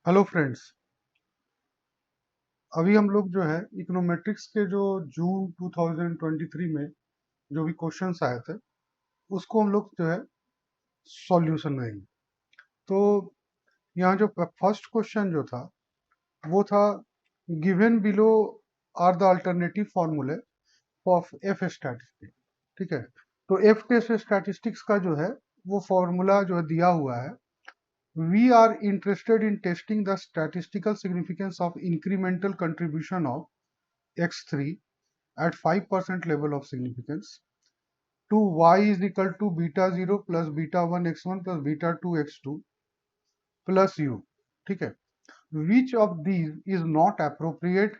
Hello friends. अभी हम लोग जो है इकोनोमेट्रिक्स के जो जून 2023 में जो भी क्वेश्चंस आए थे उसको हम लोग जो है सॉल्यूशन देंगे। तो यहाँ जो फर्स्ट क्वेश्चन जो था वो था given below are the alternative फॉर्मूले ऑफ एफ स्टैटिस्टिक। ठीक है, तो एफ टेस्ट स्टैटिस्टिक्स का जो है वो फॉर्मूला जो है दिया हुआ है। We are interested in testing the statistical significance of incremental contribution of x3 at 5% level of significance to y is equal to beta 0 plus beta 1 x1 plus beta 2 x2 plus u. ठीक है, which of these is not appropriate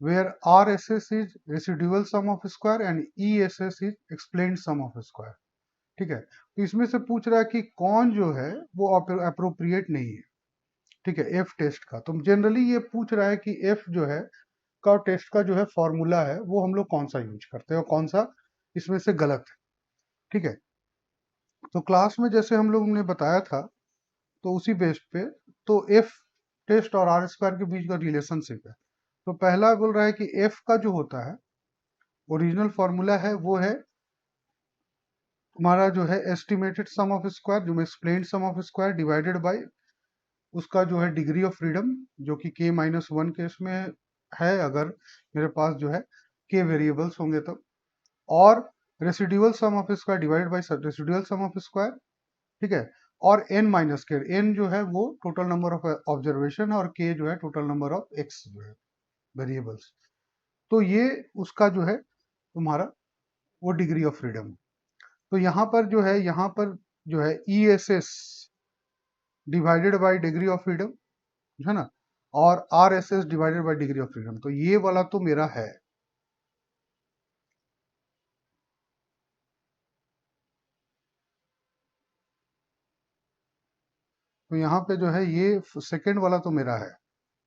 where RSS is residual sum of square and ESS is explained sum of square. ठीक है, तो इसमें से पूछ रहा है कि कौन जो है वो अप्रोप्रिएट नहीं है। ठीक है, एफ टेस्ट का तो जनरली ये पूछ रहा है कि एफ जो है का टेस्ट का जो है फॉर्मूला है वो हम लोग कौन सा यूज करते हैं और कौन सा इसमें से गलत है। ठीक है, तो क्लास में जैसे हम लोग ने बताया था तो उसी बेस पे तो एफ टेस्ट और आर स्क्वायर के बीच का रिलेशनशिप है। तो पहला बोल रहा है कि एफ का जो होता है ओरिजिनल फॉर्मूला है वो है तुम्हारा जो है एस्टिमेटेड सम ऑफ स्क्वायर जो explained sum of square divided by उसका जो है डिग्री ऑफ फ्रीडम जो कि k-1 केस में है अगर मेरे पास जो है k वेरिएबल्स होंगे तब, और residual sum of square divided by residual sum of square. ठीक है, और n माइनस के n जो है वो टोटल नंबर ऑफ ऑब्जर्वेशन और k जो है टोटल नंबर ऑफ x जो है वेरिएबल्स। तो ये उसका जो है तुम्हारा वो डिग्री ऑफ फ्रीडम। तो यहाँ पर जो है E S S divided by degree of freedom है ना, और R S S divided by degree of freedom, तो ये वाला तो मेरा है। तो यहाँ पे जो है ये सेकेंड वाला तो मेरा है।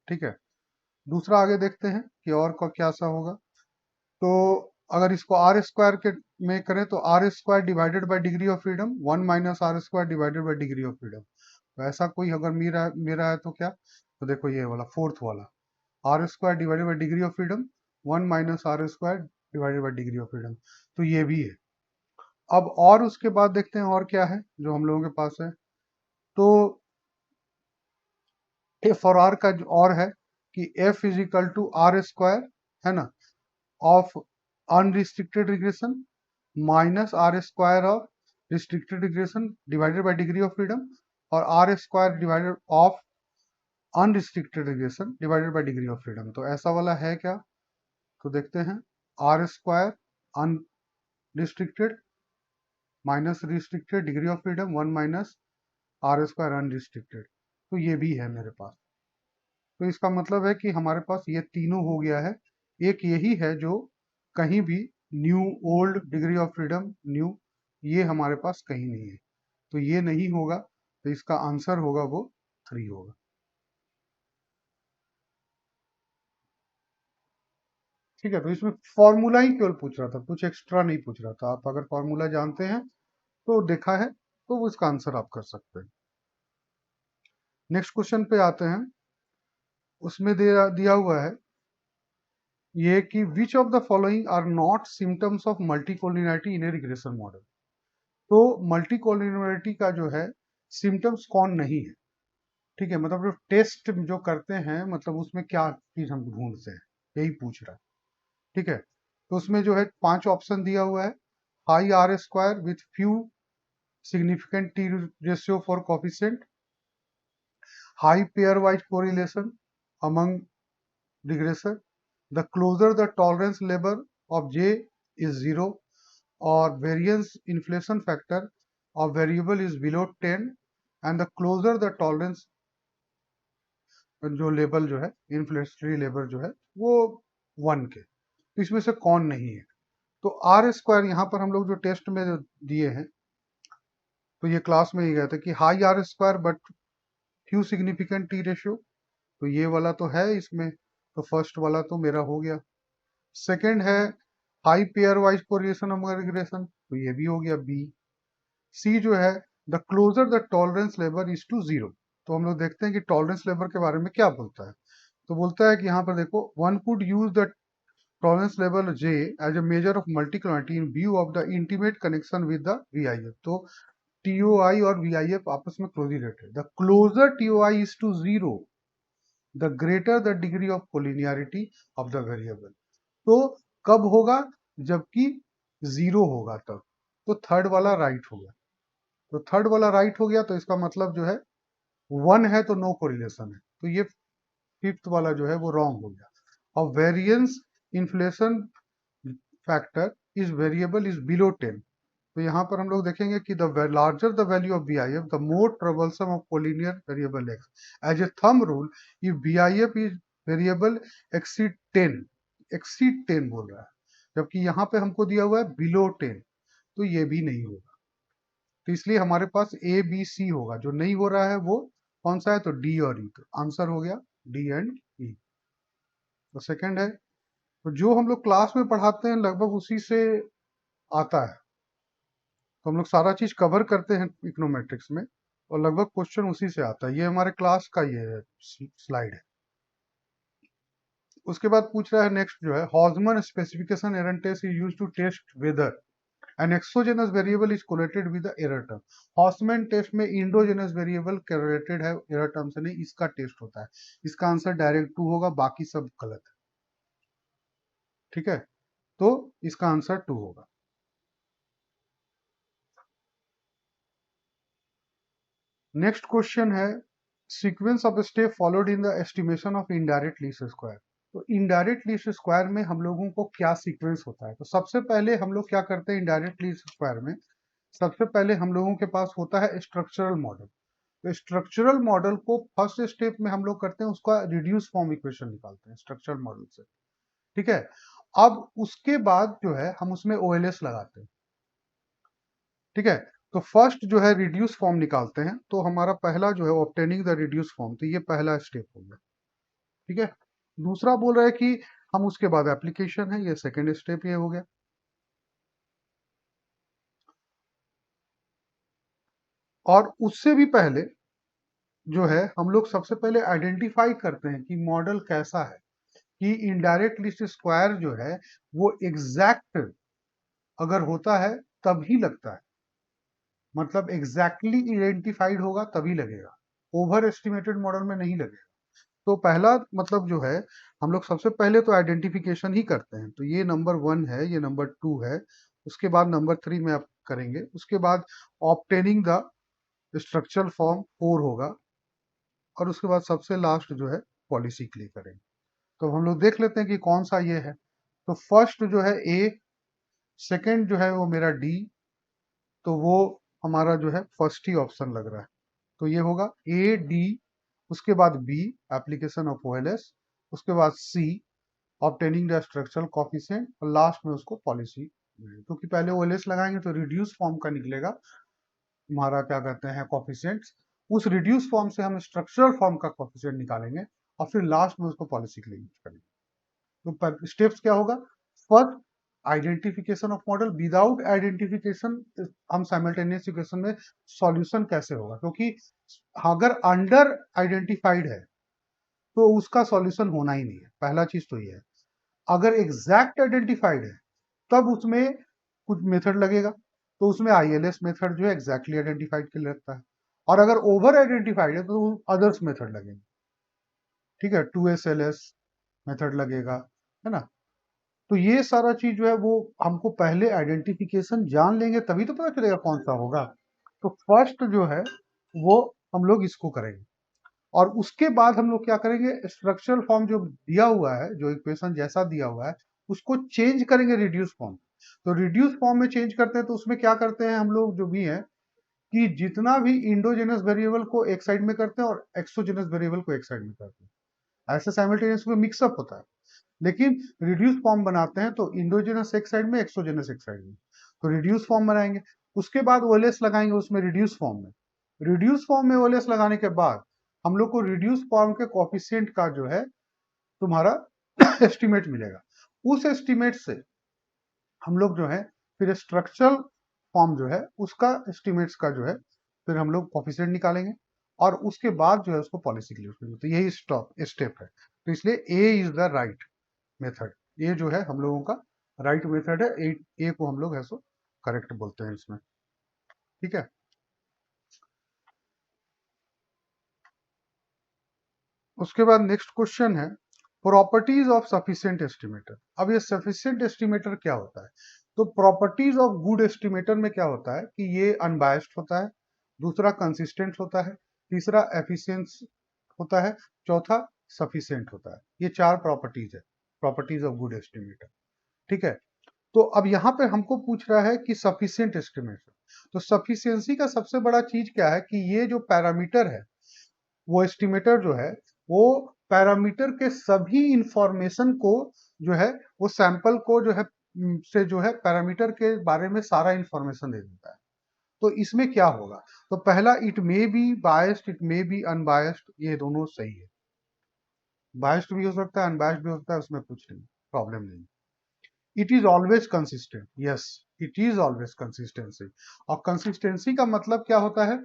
ठीक है, दूसरा आगे देखते हैं कि और का क्या सा होगा। तो अगर इसको आर स्क्वायर के में करें तो R square divided by degree of freedom 1 - R square divided by degree of freedom. तो ऐसा कोई अगर मेरा मेरा है तो क्या, तो देखो ये वाला फोर्थ वाला R square divided by degree of freedom 1 - R square divided by degree of freedom, तो ये भी है। अब और उसके बाद देखते हैं और क्या है जो हम लोगों के पास है। तो एफ और आर का और है कि F is equal to R square है ना of unrestricted regression minus R square of restricted regression divided by degree of freedom, और R square divided of unrestricted regression divided by degree of freedom. तो ऐसा वाला है क्या, तो देखते हैं R square unrestricted minus restricted degree of freedom 1 - R square unrestricted, तो ये भी है मेरे पास। तो इसका मतलब है कि हमारे पास ये तीनों हो गया है। एक यही है जो कहीं भी new old degree of freedom new ये हमारे पास कहीं नहीं है, तो ये नहीं होगा, तो इसका आंसर होगा वो 3 होगा। ठीक है, तो इसमें फॉर्मूला ही केवल पूछ रहा था, कुछ एक्स्ट्रा नहीं पूछ रहा था। आप अगर फॉर्मूला जानते हैं तो देखा है तो वो इसका आंसर आप कर सकते हैं। नेक्स्ट क्वेश्चन पे आते हैं। उसमें दिया हुआ है ये कि which of the following are not symptoms of multicollinearity in a regression model. तो मल्टीकोलिनिटी का जो है सिम्टम्स कौन नहीं है। ठीक है, मतलब जो टेस्ट जो करते हैं मतलब उसमें क्या चीज हम ढूंढते हैं यही पूछ रहा है। ठीक है, तो उसमें जो है 5 ऑप्शन दिया हुआ है। High R square with few significant t ratio for coefficient, high pair wise correlation among regressor, the closer the tolerance level of J is 0 or variance inflation factor of variable is below 10 and the closer the tolerance जो level जो है inflationary level जो है वो 1 के, तो इसमें से कौन नहीं है। तो आर स्क्वायर यहाँ पर हम लोग जो टेस्ट में दिए हैं तो ये क्लास में ही गया था कि high R square but few significant t ratio, तो ये वाला तो है इसमें, तो फर्स्ट वाला तो मेरा हो गया। सेकंड है high pair wise correlation among regression, तो ये भी हो गया बी। सी जो है the closer the tolerance level is to 0, तो हम लोग देखते हैं कि टॉलरेंस लेवल के बारे में क्या बोलता है। तो बोलता है कि यहाँ पर देखो, one could use the tolerance level J as a measure of multi-clonality in view of the intimate connection with the VIF. तो TOI और VIF आपस में closely related. The closer TOI is to zero, the greater the degree of collinearity of the variable. तो कब होगा? जबकि zero होगा तब. तो थर्ड वाला राइट हो गया. तो थर्ड वाला राइट हो गया, तो इसका मतलब जो है 1 है तो नो कोरिलेशन है. तो ये फिफ्थ वाला जो है वो रॉन्ग हो गया. और variance inflation factor is variable is below 10. तो यहाँ पर हम लोग देखेंगे कि the larger the value of BIF the more troublesome of collinear variable x. As a thumb rule, if BIF is variable exceed 10 बोल रहा है, जबकि यहाँ पे हमको दिया हुआ है बिलो 10, तो ये भी नहीं होगा. तो इसलिए हमारे पास ABC होगा. जो नहीं हो रहा है वो कौन सा है? तो D और E. तो आंसर हो गया D एंड E. तो सेकंड है, तो जो हम लोग क्लास में पढ़ाते हैं लगभग उसी से आता है. तो हम लोग सारा चीज कवर करते हैं इकोनोमेट्रिक्स में, और लगभग क्वेश्चन उसी से आता है. ये हमारे क्लास का ये स्लाइड है. उसके बाद पूछ रहा है नेक्स्ट जो है, Hausman specification error test is used to test whether an exogenous variable is correlated with the error term. Hausman test में इंडोजेनस वेरिएबल कोरिलेटेड है एरर टर्म से नहीं, इसका टेस्ट होता है. इसका आंसर डायरेक्ट 2 होगा, बाकी सब गलत है. ठीक है, तो इसका आंसर 2 होगा. नेक्स्ट क्वेश्चन है, sequence of step followed in the estimation of indirect least square. तो इनडायरेक्ट लीस्ट स्क्वायर में हम लोगों को क्या सीक्वेंस होता है? तो सबसे पहले हम लोग क्या करते हैं इनडायरेक्ट लीस्ट स्क्वायर में, सबसे पहले हम लोगों के पास होता है स्ट्रक्चरल मॉडल. तो स्ट्रक्चरल मॉडल को फर्स्ट स्टेप में हम लोग करते हैं, उसका रिड्यूस फॉर्म इक्वेशन निकालते हैं स्ट्रक्चरल मॉडल से. ठीक है, अब उसके बाद जो है हम उसमें OLS लगाते हैं. ठीक है, तो फर्स्ट जो है रिड्यूस फॉर्म निकालते हैं. तो हमारा पहला जो है ऑब्टेनिंग द रिड्यूस फॉर्म, तो ये पहला स्टेप हो गया. ठीक है, दूसरा बोल रहा है कि हम उसके बाद एप्लीकेशन है, ये सेकेंड स्टेप ये हो गया. और उससे भी पहले जो है हम लोग सबसे पहले आइडेंटिफाई करते हैं कि मॉडल कैसा है, कि इनडायरेक्ट लीस्ट स्क्वायर जो है वो एग्जैक्ट अगर होता है तभी लगता है. मतलब एग्जैक्टली आइडेंटिफाइड होगा तभी लगेगा, ओवर एस्टिमेटेड मॉडल में नहीं लगेगा. तो पहला मतलब जो है हम लोग सबसे पहले तो आइडेंटिफिकेशन ही करते हैं. तो ये नंबर 1 है, ये नंबर 2 है, उसके बाद नंबर 3 में आप करेंगे. उसके बाद ऑब्टेनिंग द स्ट्रक्चरल फॉर्म 4 होगा, और उसके बाद सबसे लास्ट जो है पॉलिसी क्लिक करेंगे. तो हम लोग देख लेते हैं कि कौन सा ये है. तो फर्स्ट जो है A, सेकंड जो है वो मेरा D, तो वो हमारा जो है फर्स्ट ही ऑप्शन लग रहा है. तो ये होगा AD, उसके बाद B एप्लीकेशन ऑफ OLS, उसके बाद C obtaining the structural coefficient, और लास्ट में उसको पॉलिसी. क्योंकि पहले OLS लगाएंगे तो रिड्यूस फॉर्म का निकलेगा हमारा क्या कहते हैं कोफिशिएंट्स. उस रिड्यूस फॉर्म से हम स्ट्रक्चरल फॉर्म का कोफिशिएंट निकालेंगे, और फिर लास्ट में उसको पॉलिसी के लिए यूज करेंगे. तो स्टेप्स क्या होगा? First identification of model. Without identification हम साइमल्टेनियस इक्वेशन में सॉल्यूशन कैसे होगा? क्योंकि अगर अंडर आइडेंटिफाइड है तो उसका सॉल्यूशन होना ही नहीं है. पहला चीज तो ये है. अगर एग्जैक्ट आइडेंटिफाइड है तब उसमें कुछ मेथड लगेगा, तो उसमें ILS मेथड जो है एग्जैक्टली आइडेंटिफाइड के लिए लगता है. और अगर ओवर आइडेंटिफाइड है तो अदर्स मेथड लगेंगे. ठीक है, 2SLS मेथड लगेगा, है ना. तो ये सारा चीज जो है वो हमको पहले आइडेंटिफिकेशन जान लेंगे तभी तो पता चलेगा कौन सा होगा. तो फर्स्ट जो है वो हम लोग इसको करेंगे, और उसके बाद हम लोग क्या करेंगे, स्ट्रक्चरल फॉर्म जो दिया हुआ है, जो इक्वेशन जैसा दिया हुआ है उसको चेंज करेंगे रिड्यूस फॉर्म. तो रिड्यूस फॉर्म में चेंज करते हैं तो उसमें क्या करते हैं हम लोग जो भी है, कि जितना भी इंडोजेनस वेरिएबल को एक साइड में करते हैं और एक्सोजेनस वेरिएबल को एक साइड में करते हैं. ऐसे साइमल्टेनियस में मिक्सअप होता है. लेकिन रिड्यूस फॉर्म बनाते हैं तो इंडोजेनस एक साइड में, एक्सोजेनस एक साइड में. तो रिड्यूस फॉर्म बनाएंगे, उसके बाद OLS लगाएंगे उसमें रिड्यूस फॉर्म में. रिड्यूस फॉर्म में OLS लगाने के बाद हम लोग को रिड्यूस फॉर्म के कोफिशिएंट का जो है तुम्हारा एस्टिमेट मिलेगा. उस एस्टिमेट से हम लोग जो है फिर स्ट्रक्चरल फॉर्म जो है उसका एस्टिमेट्स का जो है फिर हम लोग कोफिशिएंट निकालेंगे. और उसके बाद जो है उसको पॉलिसी के लिए यूज करेंगे। तो यही स्टेप है। तो इसलिए ए इज द राइट मेथड। ये जो है हम लोगों का राइट मेथड है। ए को हम लोग ऐसो करेक्ट बोलते हैं इसमें। ठीक है। उसके बाद नेक्स्ट क्वेश्चन है प्रॉपर्टीज ऑफ सफिशिएंट एस्टिमेटर। अब ये सफिशिएंट एस्टिमेटर क्या होता है? तो प्रॉपर्टीज ऑफ गुड एस्टिमेटर में क्या होता है कि ये अनबायस्ड होता है, दूसरा कंसिस्टेंट होता है, तीसरा एफिशिएंट होता है, चौथा सफिशिएंट होता है। ये चार प्रॉपर्टीज है, प्रॉपर्टीज ऑफ गुड एस्टिमेटर। ठीक है। तो अब यहाँ पे हमको पूछ रहा है कि सफिशिएंट एस्टिमेटर। तो सफिशिएंसी का सबसे बड़ा चीज क्या है कि ये जो पैरामीटर है, वो एस्टिमेटर जो है वो पैरामीटर के सभी इंफॉर्मेशन को जो है वो सैंपल को जो है से जो है पैरामीटर के बारे में सारा इंफॉर्मेशन दे देता है। तो इसमें क्या होगा? तो पहला, it may be biased, it may be unbiased, ये दोनों सही है। बायस्ड भी हो सकता है, अनबायस्ड भी हो सकता है, उसमें कुछ नहीं, प्रॉब्लम नहीं। It is always consistent, yes, it is always consistency. और कंसिस्टेंसी का मतलब क्या होता है?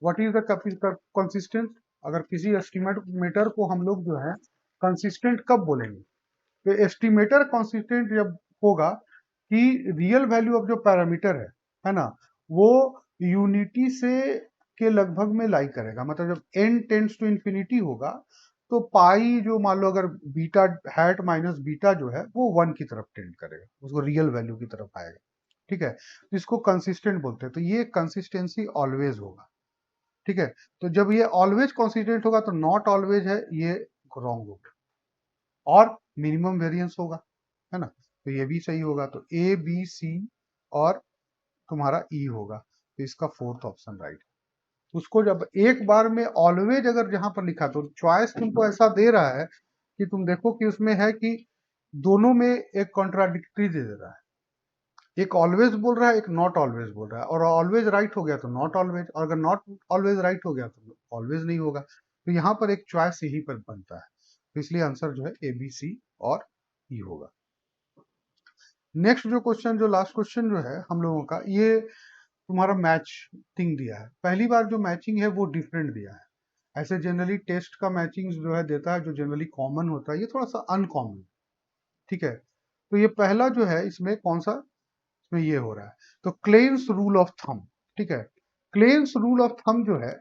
What is the consistent? अगर किसी एस्टिमेटर को हम लोग जो है कंसिस्टेंट कब बोलेंगे? तो एस्टिमेटर कंसिस्टेंट जब होगा कि रियल वैल्यू ऑफ जो पैरामीटर है ना, वो यूनिटी से के लगभग में लाई करेगा। मतलब जब n टेंड्स टू इंफिनिटी होगा तो पाई जो मान लो अगर बीटा हैट माइनस बीटा जो है वो 1 की तरफ टेंड करेगा, उसको रियल वैल्यू की तरफ आएगा। ठीक है। तो इसको कंसिस्टेंट बोलते हैं। तो ये कंसिस्टेंसी ऑलवेज होगा। ठीक है। तो जब ये ऑलवेज कंसिस्टेंट होगा तो नॉट ऑलवेज है, ये रॉन्ग होगा। और मिनिमम वेरिएंस होगा, है ना, तो ये भी सही होगा। तो ए बी सी और तुम्हारा ई होगा। तो इसका फोर्थ ऑप्शन राइट। उसको जब एक बार में ऑलवेज अगर जहां पर लिखा तो चॉइस तुमको ऐसा दे रहा है कि तुम देखो कि उसमें है कि दोनों में एक कॉन्ट्राडिक्टरी दे रहा है। एक ऑलवेज बोल रहा है, एक नॉट ऑलवेज बोल रहा है। और ऑलवेज राइट हो गया तो नॉट ऑलवेज, और अगर नॉट ऑलवेज राइट हो गया तो ऑलवेज नहीं होगा। तो यहाँ पर एक चॉइस यही पर बनता है। तो इसलिए आंसर जो है ए बी सी और ई होगा। नेक्स्ट जो क्वेश्चन, जो लास्ट क्वेश्चन जो है हम लोगों का, ये तुम्हारा मैचिंग दिया है। पहली बार जो मैचिंग है वो डिफरेंट दिया है। ऐसे जनरली टेस्ट का मैचिंग जो है देता है जो जनरली कॉमन होता है, ये थोड़ा सा अनकॉमन। ठीक है। तो ये पहला जो है इसमें कौन सा, इसमें ये हो रहा है। तो क्लेन्स रूल ऑफ थंब। ठीक है। क्लेन्स रूल ऑफ थंब जो है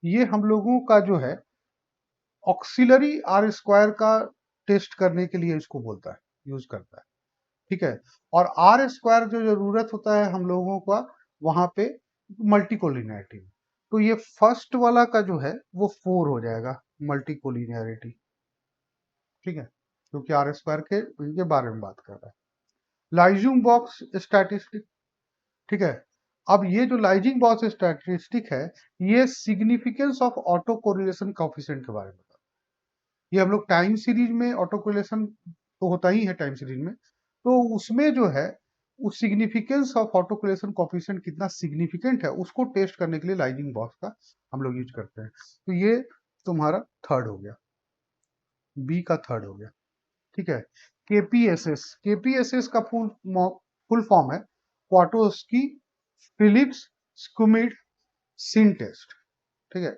ये हम लोगों का जो है ऑक्सिलरी आर स्क्वायर का टेस्ट करने के लिए इसको बोलता है, यूज करता है। ठीक है। और आर स्क्वायर जो जरूरत होता है हम लोगों का वहां पे मल्टीकोलिनियरिटी। तो ये फर्स्ट वाला का जो है वो 4 हो जाएगा, मल्टीकोलिनियरिटी। ठीक है, क्योंकि आर स्क्वायर के बारे में बात कर रहा है। लाइजिंग बॉक्स स्टैटिस्टिक। ठीक है। अब ये जो लाइजिंग बॉक्स स्टैटिस्टिक है ये significance of auto correlation coefficient के बारे में। ये हम लोग टाइम सीरीज में ऑटो कोरिलेशन तो होता ही है टाइम सीरीज में, तो उसमें जो है उस significance of auto correlation coefficient कितना सिग्निफिकेंट है उसको टेस्ट करने के लिए लाइजिंग बॉक्स का हम लोग यूज करते हैं। तो ये तुम्हारा थर्ड हो गया, बी का थर्ड हो गया। ठीक है। केपीएसएस, केपीएसएस का फुल फॉर्म है क्वाटोस्की फिलिप्स स्कुमिड सिन टेस्ट। ठीक है।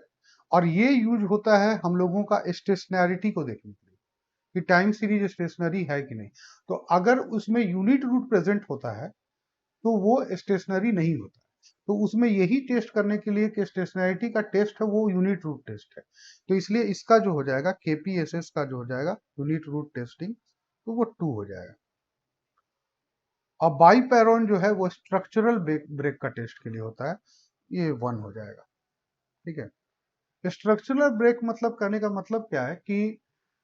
और ये यूज होता है हम लोगों का स्टेशनैरिटी को देखने के लिए कि टाइम सीरीज स्टेशनरी है कि नहीं। तो अगर उसमें यूनिट रूट प्रेजेंट होता है तो वो स्टेशनरी नहीं होता। तो उसमें यही टेस्ट करने के लिए कि स्टेशनैरिटी का टेस्ट है वो यूनिट रूट टेस्ट है। तो इसलिए इसका जो हो जाएगा केपीएसएस का जो हो जाएगा यूनिट रूट टेस्टिंग, तो वो 2 हो जाएगा। और बाईपैरॉन जो है वो स्ट्रक्चरल ब्रेक का टेस्ट के लिए होता है, ये 1 हो जाएगा। ठीक है। स्ट्रक्चरल ब्रेक मतलब करने का मतलब क्या है कि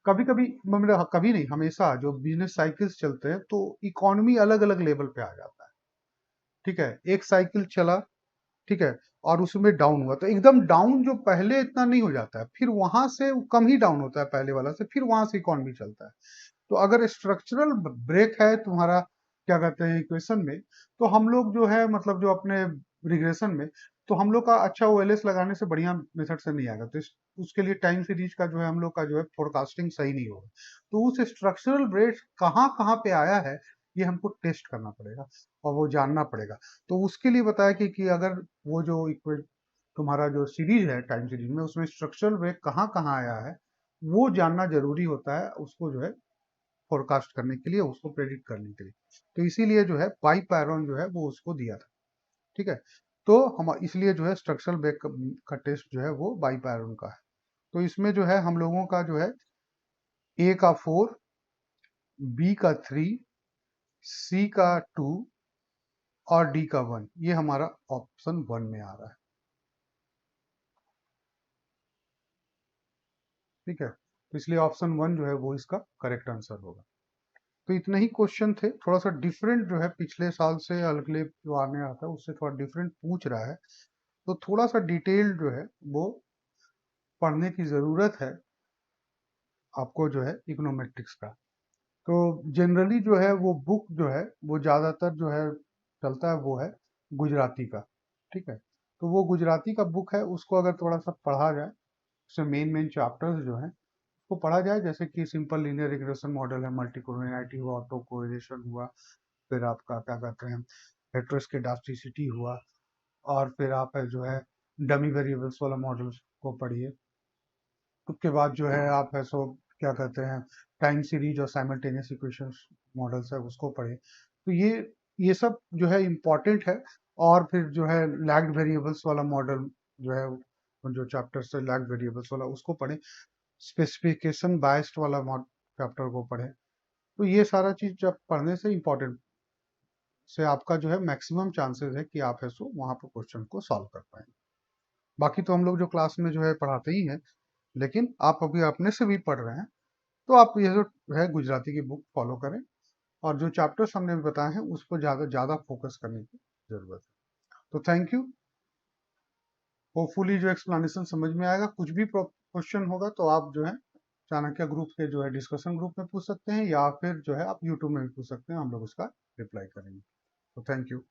कभी कभी, मतलब कभी नहीं, हमेशा जो बिजनेस साइकिल्स चलते हैं तो इकोनॉमी अलग अलग लेवल पे आ जाता है। ठीक है। एक साइकिल चला, ठीक है, और उसमें डाउन हुआ तो एकदम डाउन जो पहले इतना नहीं हो जाता है, फिर वहां से कम ही डाउन होता है पहले वाला से, फिर वहां से इकोनॉमी चलता है। तो अगर स्ट्रक्चरल ब्रेक है तुम्हारा क्या कहते हैं इक्वेशन में, तो हम लोग जो है मतलब जो अपने रिग्रेशन में, तो हम लोग का अच्छा ओएलएस लगाने से बढ़िया मेथड से नहीं आएगा। तो उसके लिए टाइम सीरीज का जो है हम लोग का जो है फोरकास्टिंग सही नहीं होगा। तो उस स्ट्रक्चरल ब्रेक कहाँ कहाँ पे आया है ये हमको टेस्ट करना पड़ेगा और वो जानना पड़ेगा। तो उसके लिए बताया कि अगर वो जो तुम्हारा जो सीरीज है टाइम सीरीज में, उसमें स्ट्रक्चरल ब्रेक कहाँ कहाँ आया है वो जानना जरूरी होता है, उसको जो है फोरकास्ट करने के लिए, उसको प्रेडिक्ट करने के लिए। तो इसीलिए जो है बाईपैरन जो है वो उसको दिया था। ठीक है, तो हम इसलिए जो है स्ट्रक्चरल ब्रेक का टेस्ट जो है वो बाईपैरन का है। तो इसमें जो है हम लोगों का जो है ए का 4, बी का 3, सी का 2 और डी का 1, ये हमारा ऑप्शन 1 में आ रहा है। ठीक है, तो इसलिए ऑप्शन 1 जो है वो इसका करेक्ट आंसर होगा। तो इतने ही क्वेश्चन थे, थोड़ा सा डिफरेंट जो है पिछले साल से अगले जो आने आता है उससे थोड़ा डिफरेंट पूछ रहा है, तो थोड़ा सा डिटेल जो है वो पढ़ने की जरूरत है आपको जो है इकोनोमेट्रिक्स का। तो जनरली जो है वो बुक जो है वो ज्यादातर जो है चलता है वो है गुजराती का। ठीक है, तो वो गुजराती का बुक है, उसको अगर थोड़ा सा पढ़ा जाए, उससे मेन मेन चैप्टर्स जो है उसको पढ़ा जाए, जैसे कि सिंपल लीनियर रिग्रेशन मॉडल है, मल्टी कोलिनियरिटी हुआ, ऑटो कोरिलेशन हुआ, फिर आपका क्या कहते हैं हेटेरोस्केडास्टिसिटी हुआ, और फिर आप है जो है डमी वेरिएबल्स वाला मॉडल्स को पढ़िए। उसके बाद जो है आप है सो क्या कहते हैं टाइम सीरीज और साइमल्टेनियस इक्वेशंस मॉडल्स है उसको पढ़े। तो ये सब जो है इम्पोर्टेंट है। और फिर जो है लैग्ड वेरिएबल्स वाला मॉडल जो है जो चैप्टर से लैग्ड वेरिएबल्स वाला उसको पढ़े, स्पेसिफिकेशन बायस्ड वाला चैप्टर को पढ़े। तो ये सारा चीज जब पढ़ने से इम्पोर्टेंट से आपका जो है मैक्सिमम चांसेस है कि आप है सो वहां पर क्वेश्चन को सॉल्व कर पाएंगे। बाकी तो हम लोग जो क्लास में जो है पढ़ाते ही हैं, लेकिन आप अभी अपने से भी पढ़ रहे हैं, तो आप ये जो है गुजराती की बुक फॉलो करें, और जो चैप्टर्स हमने भी बताए हैं उस पर ज़्यादा ज़्यादा फोकस करने की ज़रूरत है। तो थैंक यू, होपफुली जो एक्सप्लेनेशन समझ में आएगा। कुछ भी क्वेश्चन होगा तो आप जो है चाणक्य ग्रुप के जो है डिस्कशन ग्रुप में पूछ सकते हैं, या फिर जो है आप यूट्यूब में भी पूछ सकते हैं, हम लोग उसका रिप्लाई करेंगे। तो थैंक यू।